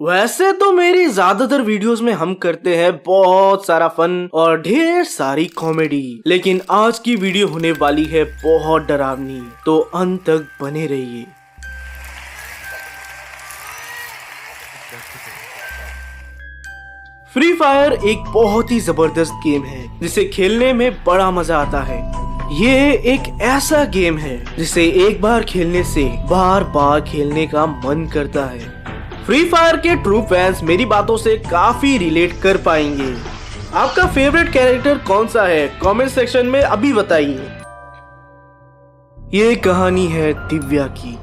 वैसे तो मेरी ज्यादातर वीडियोस में हम करते हैं बहुत सारा फन और ढेर सारी कॉमेडी, लेकिन आज की वीडियो होने वाली है बहुत डरावनी, तो अंत तक बने रहिए। फ्री फायर एक बहुत ही जबरदस्त गेम है जिसे खेलने में बड़ा मजा आता है। ये एक ऐसा गेम है जिसे एक बार खेलने से बार बार खेलने का मन करता है। फ्री फायर के ट्रू फैंस मेरी बातों से काफी रिलेट कर पाएंगे। आपका फेवरेट कैरेक्टर कौन सा है कमेंट सेक्शन में अभी बताइए। ये कहानी है दिव्या की।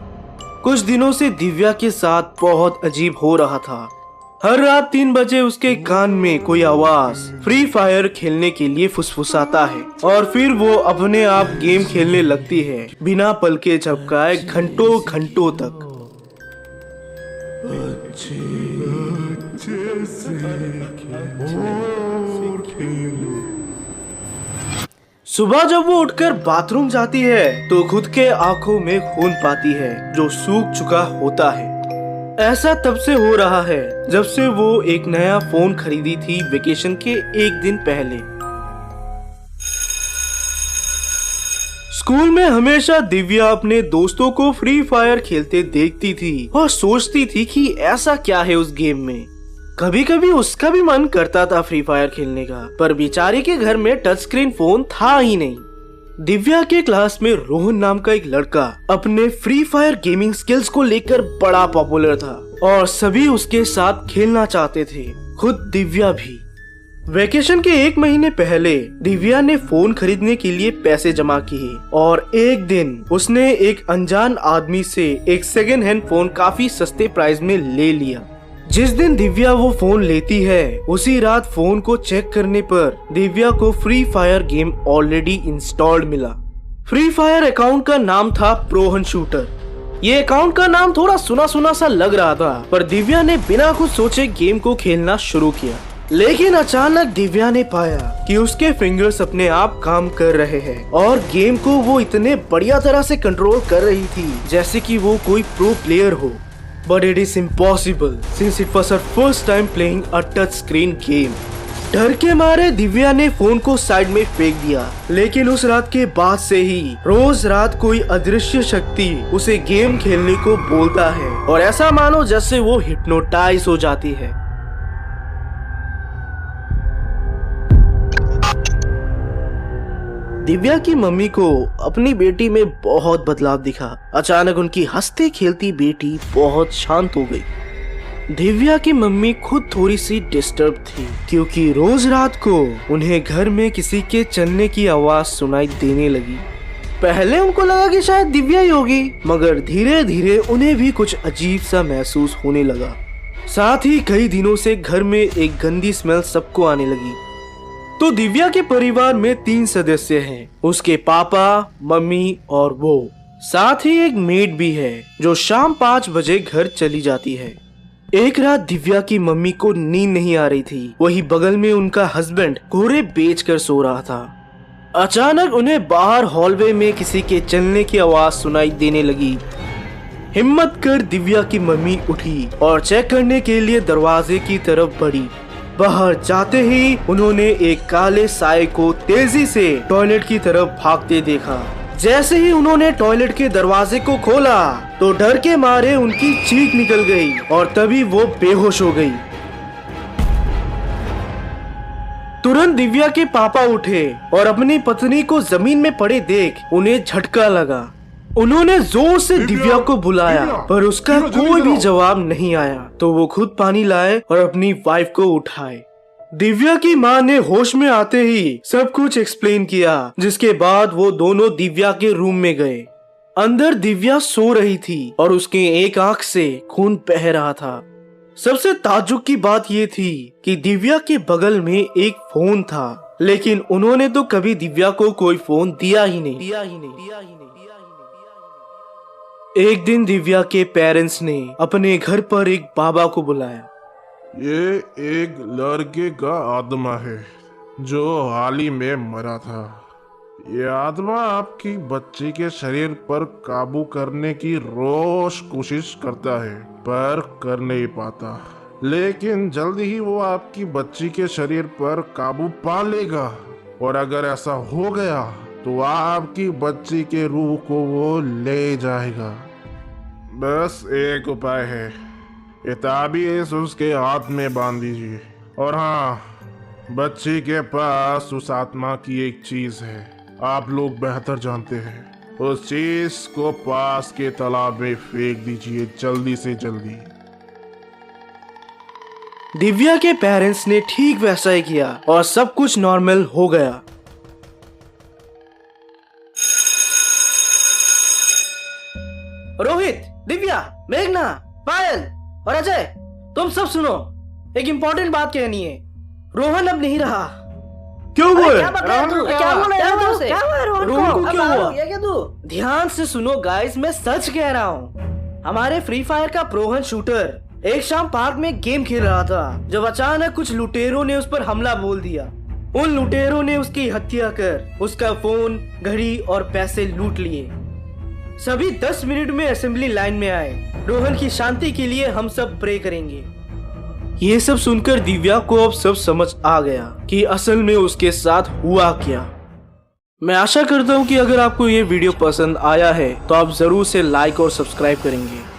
कुछ दिनों से दिव्या के साथ बहुत अजीब हो रहा था। हर रात 3 बजे उसके कान में कोई आवाज फ्री फायर खेलने के लिए फुसफुसाता है और फिर वो अपने आप गेम खेलने लगती है बिना पलके झपकाए घंटों घंटों तक। सुबह जब वो उठकर बाथरूम जाती है तो खुद के आंखों में खून पाती है जो सूख चुका होता है। ऐसा तब से हो रहा है जब से वो एक नया फोन खरीदी थी वेकेशन के एक दिन पहले। स्कूल में हमेशा दिव्या अपने दोस्तों को फ्री फायर खेलते देखती थी और सोचती थी कि ऐसा क्या है उस गेम में। कभी कभी उसका भी मन करता था फ्री फायर खेलने का, पर बेचारी के घर में टच स्क्रीन फोन था ही नहीं। दिव्या के क्लास में रोहन नाम का एक लड़का अपने फ्री फायर गेमिंग स्किल्स को लेकर बड़ा पॉपुलर था और सभी उसके साथ खेलना चाहते थे, खुद दिव्या भी। वेकेशन के 1 महीने पहले दिव्या ने फोन खरीदने के लिए पैसे जमा किए और एक दिन उसने एक अनजान आदमी से एक सेकेंड हैंड फोन काफी सस्ते प्राइस में ले लिया। जिस दिन दिव्या वो फोन लेती है उसी रात फोन को चेक करने पर दिव्या को free fire game already installed मिला। फ्री फायर अकाउंट का नाम था प्रोहन शूटर। ये अकाउंट का नाम थोड़ा सुना सुना सा लग रहा था, पर दिव्या ने बिना कुछ सोचे गेम को खेलना शुरू किया। लेकिन अचानक दिव्या ने पाया कि उसके फिंगर्स अपने आप काम कर रहे हैं और गेम को वो इतने बढ़िया तरह से कंट्रोल कर रही थी जैसे कि वो कोई प्रो प्लेयर हो। But it is impossible since it was her first time playing a touch screen game. डर के मारे दिव्या ने फोन को साइड में फेंक दिया, लेकिन उस रात के बाद से ही रोज रात कोई अदृश्य शक्ति उसे गेम खेलने को बोलता है और ऐसा मानो जैसे वो हिप्नोटाइज हो जाती है। दिव्या की मम्मी को अपनी बेटी में बहुत बदलाव दिखा। अचानक उनकी हंसती खेलती बेटी बहुत शांत हो गई। दिव्या की मम्मी खुद थोड़ी सी डिस्टर्ब थी क्योंकि रोज रात को उन्हें घर में किसी के चलने की आवाज सुनाई देने लगी। पहले उनको लगा कि शायद दिव्या ही होगी, मगर धीरे धीरे उन्हें भी कुछ अजीब सा महसूस होने लगा। साथ ही कई दिनों से घर में एक गंदी स्मेल सबको आने लगी। तो दिव्या के परिवार में 3 सदस्य हैं, उसके पापा, मम्मी और वो। साथ ही एक मेड भी है जो शाम 5 बजे घर चली जाती है। एक रात दिव्या की मम्मी को नींद नहीं आ रही थी। वही बगल में उनका हस्बैंड घोड़े बेचकर सो रहा था। अचानक उन्हें बाहर हॉलवे में किसी के चलने की आवाज सुनाई देने लगी। हिम्मत कर दिव्या की मम्मी उठी और चेक करने के लिए दरवाजे की तरफ बढ़ी। बाहर जाते ही उन्होंने एक काले साए को तेजी से टॉयलेट की तरफ भागते देखा। जैसे ही उन्होंने टॉयलेट के दरवाजे को खोला तो डर के मारे उनकी चीख निकल गई और तभी वो बेहोश हो गई। तुरंत दिव्या के पापा उठे और अपनी पत्नी को जमीन में पड़े देख उन्हें झटका लगा। उन्होंने जोर से दिव्या को बुलाया, पर उसका कोई भी जवाब नहीं आया। तो वो खुद पानी लाए और अपनी वाइफ को उठाए। दिव्या की माँ ने होश में आते ही सब कुछ एक्सप्लेन किया, जिसके बाद वो दोनों दिव्या के रूम में गए। अंदर दिव्या सो रही थी और उसके एक आंख से खून बह रहा था। सबसे ताज्जुब की बात ये थी कि दिव्या के बगल में एक फोन था, लेकिन उन्होंने तो कभी दिव्या को कोई फोन दिया ही नहीं। एक दिन दिव्या के पेरेंट्स ने अपने घर पर एक बाबा को बुलाया। ये एक लड़के का आत्मा है जो हाल ही में मरा था। ये आत्मा आपकी बच्ची के शरीर पर काबू करने की रोज कोशिश करता है, पर कर नहीं पाता। लेकिन जल्दी ही वो आपकी बच्ची के शरीर पर काबू पा लेगा। और अगर ऐसा हो गया तो आपकी बच्ची के रूह को वो ले जाएगा। बस एक उपाय है, ये ताबीज उसके हाथ में बांध दीजिए। और हाँ, बच्ची के पास उस आत्मा की एक चीज है, आप लोग बेहतर जानते हैं। उस चीज को पास के तालाब में फेंक दीजिए, जल्दी से जल्दी। दिव्या के पेरेंट्स ने ठीक वैसा ही किया और सब कुछ नॉर्मल हो गया। रोहित, दिव्या, मेघना, पायल और अजय, तुम सब सुनो, एक इम्पोर्टेंट बात कहनी है। रोहन अब नहीं रहा। क्यों हुआ? रोहन को क्यों हुआ? ध्यान से सुनो गाइस, मैं सच कह रहा हूँ। हमारे फ्री फायर का रोहन शूटर एक शाम पार्क में गेम खेल रहा था, जब अचानक कुछ लुटेरों ने उस पर हमला बोल दिया। उन लुटेरों ने उसकी हत्या कर उसका फोन, घड़ी और पैसे लूट लिए। सभी 10 मिनट में असेंबली लाइन में आए। रोहन की शांति के लिए हम सब प्रे करेंगे। ये सब सुनकर दिव्या को अब सब समझ आ गया कि असल में उसके साथ हुआ क्या। मैं आशा करता हूँ कि अगर आपको ये वीडियो पसंद आया है तो आप जरूर से लाइक और सब्सक्राइब करेंगे।